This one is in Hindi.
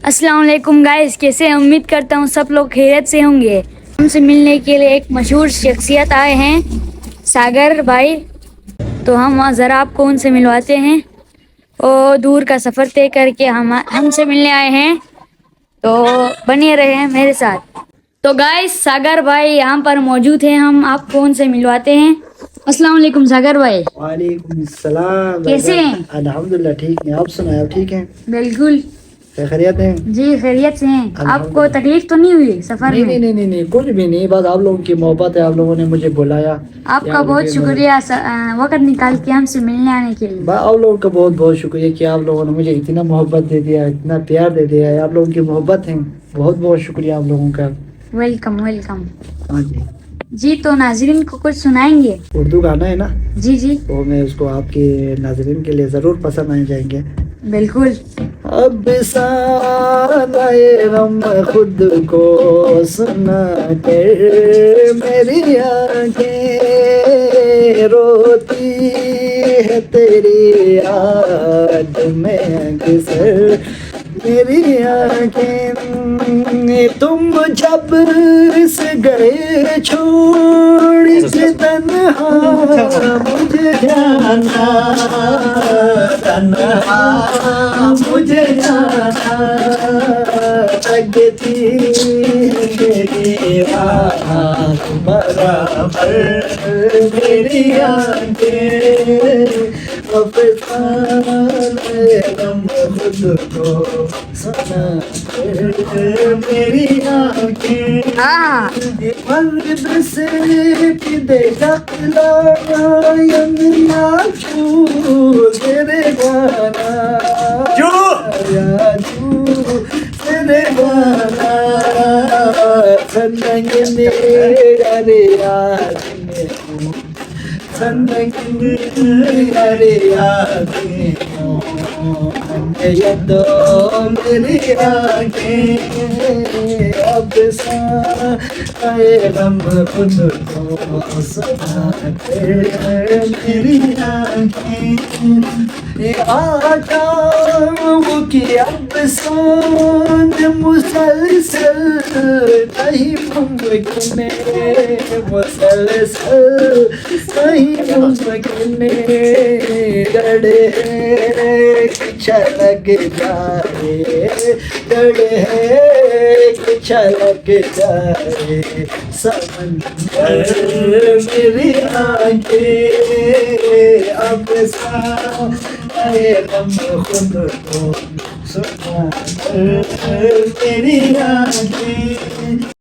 अस्सलाम वालेकुम गाइस, कैसे हैं? उम्मीद करता हूँ सब लोग खैरियत से होंगे। हमसे मिलने के लिए एक मशहूर शख्सियत आए हैं, सागर भाई। तो हम ज़रा आपको उनसे मिलवाते हैं। और दूर का सफ़र तय करके हमसे मिलने आए हैं, तो बने रहे हैं मेरे साथ। तो गाइस, सागर भाई यहाँ पर मौजूद हैं, हम आपको उनसे मिलवाते हैं। अस्सलाम वालेकुम सागर भाई। वालेकुम सलाम। कैसे हैं? अल्हम्दुलिल्लाह ठीक है। आप सुनाए, आप ठीक हैं? बिल्कुल खैरियत हैं? जी, खैरियत से हैं। आपको अल्हम्दुलिल्लाह। तकलीफ तो नहीं हुई सफ़र नहीं में? नहीं नहीं नहीं नहीं, कुछ भी नहीं, बस आप लोगों की मोहब्बत है, आप लोगों ने मुझे बुलाया। आपका बहुत शुक्रिया वक्त निकाल के हमसे मिलने आने के लिए। आप लोगों का बहुत बहुत शुक्रिया कि आप लोगों ने मुझे इतना मोहब्बत दे दिया, इतना प्यार दे दिया है। आप लोगों की मोहब्बत है, बहुत बहुत शुक्रिया आप लोगों का। Welcome welcome. हाँ जी। जी, तो नाजरीन को कुछ सुनाएंगे? उर्दू गाना है ना, जी जी तो मैं उसको आपके नाज़रीन के लिए ज़रूर पसंद आ जाएंगे। बिल्कुल। अब साए गम खुद को सुना कर मेरी आंखें रोती है तेरी याद में अक्सर। मेरी आंखें तुम जब से गए छोड़ के तन्हा मुझे जाना, तन्हा मुझे जाना लगती मेरी आँख बराबर। मेरी आँखें गम खुद को सुना मेरी आँखें मगरिब से देखा लायन नाचू तेरे गाना तेरे गाना संग मेरे याद में संग मेरे याद में तो मेरी आँखें अब साए गम खुद को सुना मेरी आँखें आका की अब सोच मुसलसल नहीं मुमकिन, मुसलसल नहीं मुमकिन। डरे छलक जाए, डरे छलक जाए समंदर। मेरी आँखें अब साए गम खुद को सुना मेरी आँखें